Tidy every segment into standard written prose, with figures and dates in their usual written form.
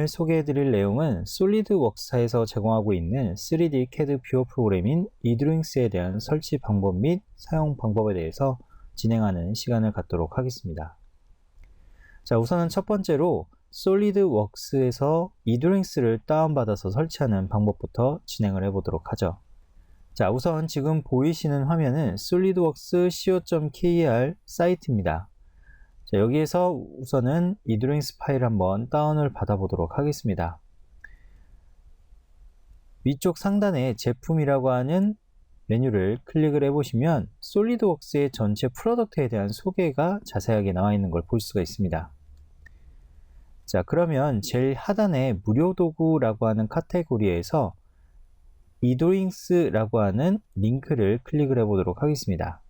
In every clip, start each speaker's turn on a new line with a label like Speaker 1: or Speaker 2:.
Speaker 1: 오늘 소개해드릴 내용은 솔리드웍스에서 제공하고 있는 3D CAD 뷰어 프로그램인 eDrawings에 대한 설치 방법 및 사용 방법에 대해서 진행하는 시간을 갖도록 하겠습니다. 자, 우선은 첫 번째로 솔리드웍스에서 eDrawings를 다운받아서 설치하는 방법부터 진행을 해보도록 하죠. 자, 우선 지금 보이시는 화면은 솔리드웍스 co.kr 사이트입니다. 자, 여기에서 우선은 eDrawings 파일 한번 다운을 받아보도록 하겠습니다. 위쪽 상단에 제품이라고 하는 메뉴를 클릭을 해보시면 솔리드웍스의 전체 프로덕트에 대한 소개가 자세하게 나와 있는 걸 볼 수가 있습니다. 자, 그러면 제일 하단에 무료 도구라고 하는 카테고리에서 eDrawings라고 하는 링크를 클릭을 해보도록 하겠습니다.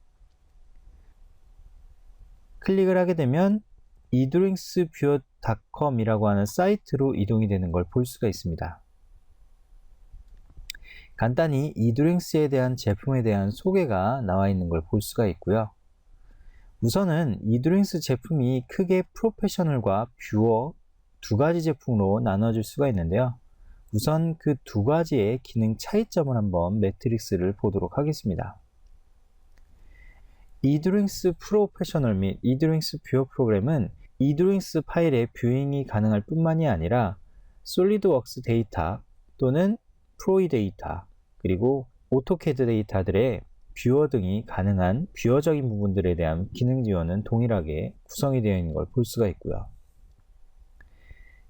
Speaker 1: 클릭을 하게 되면 eDrawingsviewer.com 이라고 하는 사이트로 이동이 되는 걸 볼 수가 있습니다. 간단히 eDrawings에 대한 제품에 대한 소개가 나와 있는 걸 볼 수가 있고요. 우선은 eDrawings 제품이 크게 프로페셔널과 뷰어 두 가지 제품으로 나눠질 수가 있는데요. 우선 그 두 가지의 기능 차이점을 한번 매트릭스를 보도록 하겠습니다. eDrawings 프로페셔널 및 eDrawings 뷰어 프로그램은 eDrawings 파일의 뷰잉이 가능할 뿐만이 아니라 솔리드웍스 데이터 또는 프로이 데이터 그리고 오토캐드 데이터들의 뷰어 등이 가능한 뷰어적인 부분들에 대한 기능 지원은 동일하게 구성이 되어 있는 걸 볼 수가 있고요.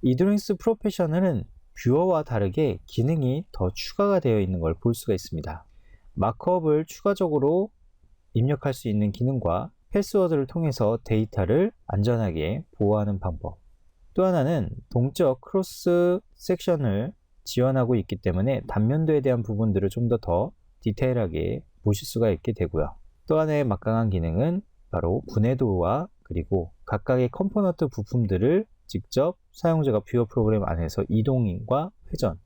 Speaker 1: eDrawings 프로페셔널은 뷰어와 다르게 기능이 더 추가가 되어 있는 걸 볼 수가 있습니다. 마크업을 추가적으로 입력할 수 있는 기능과 패스워드를 통해서 데이터를 안전하게 보호하는 방법. 또 하나는 동적 크로스 섹션을 지원하고 있기 때문에 단면도에 대한 부분들을 좀 더 디테일하게 보실 수가 있게 되고요. 또 하나의 막강한 기능은 바로 분해도와 그리고 각각의 컴포넌트 부품들을 직접 사용자가 뷰어 프로그램 안에서 이동과 회전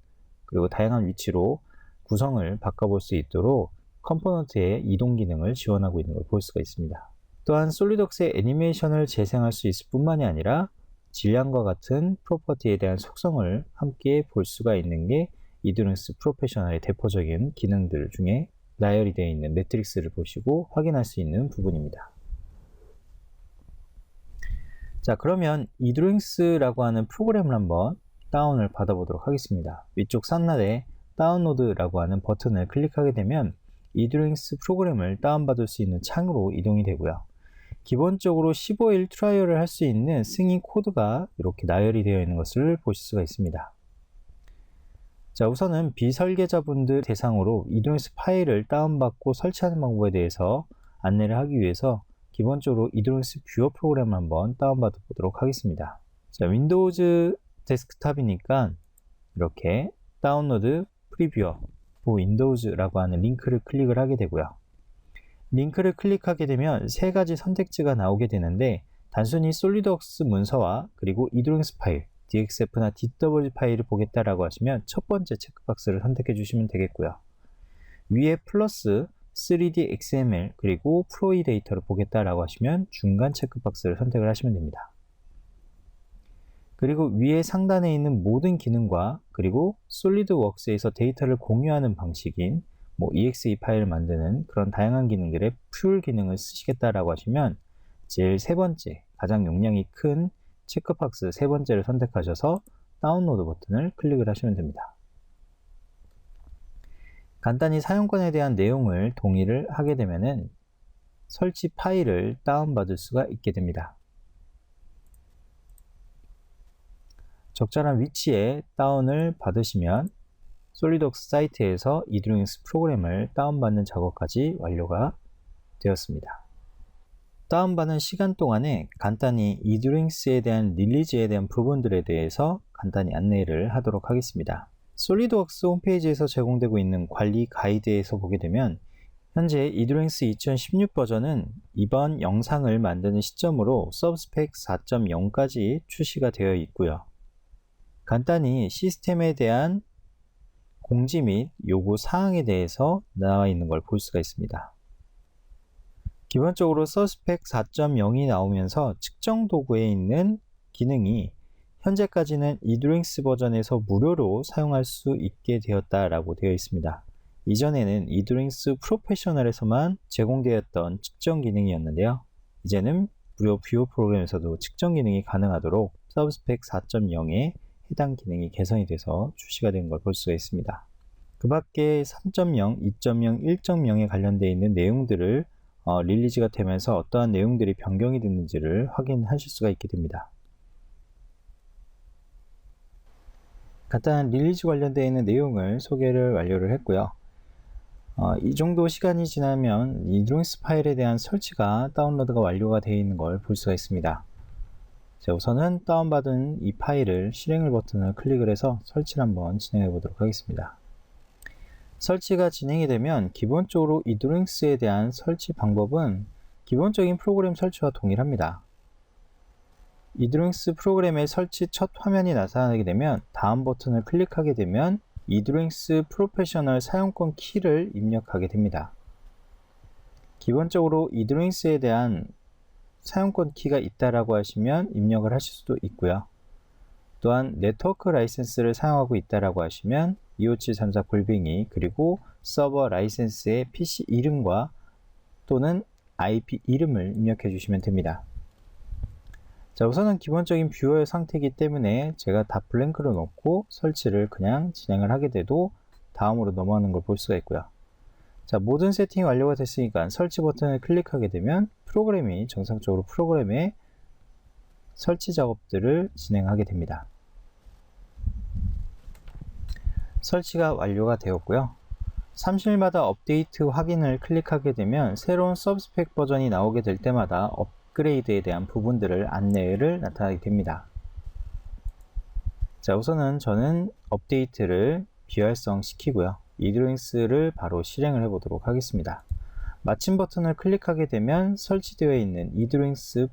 Speaker 1: 그리고 다양한 위치로 구성을 바꿔볼 수 있도록 컴포넌트의 이동 기능을 지원하고 있는 걸 볼 수가 있습니다. 또한 솔리드웍스의 애니메이션을 재생할 수 있을 뿐만이 아니라 질량과 같은 프로퍼티에 대한 속성을 함께 볼 수가 있는 게 eDrawings 프로페셔널의 대표적인 기능들 중에 나열이 되어 있는 매트릭스를 보시고 확인할 수 있는 부분입니다. 자, 그러면 eDrawings라고 하는 프로그램을 한번 다운을 받아보도록 하겠습니다. 위쪽 상단에 다운로드라고 하는 버튼을 클릭하게 되면 eDrawings 프로그램을 다운받을 수 있는 창으로 이동이 되고요. 기본적으로 15일 트라이얼을 할 수 있는 승인 코드가 이렇게 나열이 되어 있는 것을 보실 수가 있습니다. 자, 우선은 비설계자분들 대상으로 eDrawings 파일을 다운받고 설치하는 방법에 대해서 안내를 하기 위해서 기본적으로 eDrawings 뷰어 프로그램을 한번 다운받아 보도록 하겠습니다. 자, 윈도우즈 데스크탑이니까 이렇게 다운로드 프리뷰어 윈도우즈라고 하는 링크를 클릭을 하게 되고요. 링크를 클릭하게 되면 세 가지 선택지가 나오게 되는데 단순히 솔리드웍스 문서와 그리고 eDrawings 파일, DXF나 DWG 파일을 보겠다라고 하시면 첫 번째 체크박스를 선택해 주시면 되겠고요. 위에 플러스 3D XML 그리고 프로이 데이터를 보겠다라고 하시면 중간 체크박스를 선택을 하시면 됩니다. 그리고 위에 상단에 있는 모든 기능과 그리고 솔리드웍스에서 데이터를 공유하는 방식인 exe 파일을 만드는 그런 다양한 기능들의 풀 기능을 쓰시겠다라고 하시면 제일 세 번째 가장 용량이 큰 체크박스 세 번째를 선택하셔서 다운로드 버튼을 클릭을 하시면 됩니다. 간단히 사용권에 대한 내용을 동의를 하게 되면은 설치 파일을 다운받을 수가 있게 됩니다. 적절한 위치에 다운을 받으시면 솔리드웍스 사이트에서 eDrawings 프로그램을 다운받는 작업까지 완료가 되었습니다. 다운받는 시간 동안에 간단히 eDrawings에 대한 릴리즈에 대한 부분들에 대해서 간단히 안내를 하도록 하겠습니다. 솔리드웍스 홈페이지에서 제공되고 있는 관리 가이드에서 보게 되면 현재 eDrawings 2016 버전은 이번 영상을 만드는 시점으로 서브스펙 4.0까지 출시가 되어 있고요. 간단히 시스템에 대한 공지 및 요구 사항에 대해서 나와 있는 걸 볼 수가 있습니다. 기본적으로 서브스펙 4.0이 나오면서 측정 도구에 있는 기능이 현재까지는 eDrawings 버전에서 무료로 사용할 수 있게 되었다라고 되어 있습니다. 이전에는 eDrawings 프로페셔널에서만 제공되었던 측정 기능이었는데요. 이제는 무료 뷰어 프로그램에서도 측정 기능이 가능하도록 서브스펙 4.0에 해당 기능이 개선이 돼서 출시가 된 걸 볼 수가 있습니다. 그 밖에 3.0, 2.0, 1.0에 관련되어 있는 내용들을 릴리즈가 되면서 어떠한 내용들이 변경이 됐는지를 확인하실 수가 있게 됩니다. 간단한 릴리즈 관련되어 있는 내용을 소개를 완료를 했고요. 이 정도 시간이 지나면 eDrawings 파일에 대한 설치가 다운로드가 완료가 되어 있는 걸 볼 수가 있습니다. 자, 우선은 다운받은 이 파일을 실행을 버튼을 클릭을 해서 설치를 한번 진행해 보도록 하겠습니다. 설치가 진행이 되면 기본적으로 eDrawings에 대한 설치 방법은 기본적인 프로그램 설치와 동일합니다. eDrawings 프로그램의 설치 첫 화면이 나타나게 되면 다음 버튼을 클릭하게 되면 eDrawings 프로페셔널 사용권 키를 입력하게 됩니다. 기본적으로 eDrawings에 대한 사용권 키가 있다라고 하시면 입력을 하실 수도 있고요. 또한 네트워크 라이센스를 사용하고 있다라고 하시면 25734 그리고 서버 라이센스의 PC 이름과 또는 IP 이름을 입력해 주시면 됩니다. 자, 우선은 기본적인 뷰어의 상태이기 때문에 제가 다 블랭크로 놓고 설치를 그냥 진행을 하게 돼도 다음으로 넘어가는 걸 볼 수가 있고요. 자, 모든 세팅이 완료가 됐으니까 설치 버튼을 클릭하게 되면 프로그램이 정상적으로 프로그램의 설치 작업들을 진행하게 됩니다. 설치가 완료가 되었고요. 30일마다 업데이트 확인을 클릭하게 되면 새로운 서브스펙 버전이 나오게 될 때마다 업그레이드에 대한 부분들을 안내를 나타나게 됩니다. 자, 우선은 저는 업데이트를 비활성 시키고요. eDrawings를 바로 실행을 해 보도록 하겠습니다. 마침 버튼을 클릭하게 되면 설치되어 있는 eDrawings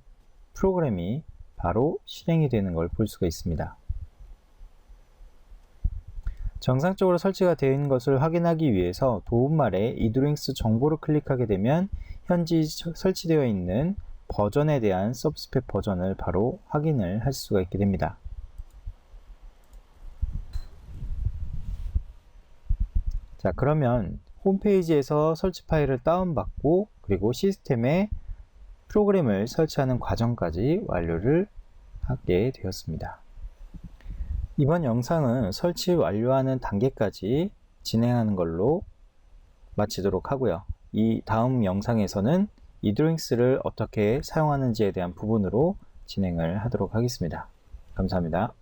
Speaker 1: 프로그램이 바로 실행이 되는 걸 볼 수가 있습니다. 정상적으로 설치가 되어 있는 것을 확인하기 위해서 도움말에 eDrawings 정보를 클릭하게 되면 현재 설치되어 있는 버전에 대한 서브스펙 버전을 바로 확인을 하실 수가 있게 됩니다. 자, 그러면 홈페이지에서 설치 파일을 다운받고 그리고 시스템에 프로그램을 설치하는 과정까지 완료를 하게 되었습니다. 이번 영상은 설치 완료하는 단계까지 진행하는 걸로 마치도록 하고요. 이 다음 영상에서는 eDrawings를 어떻게 사용하는지에 대한 부분으로 진행을 하도록 하겠습니다. 감사합니다.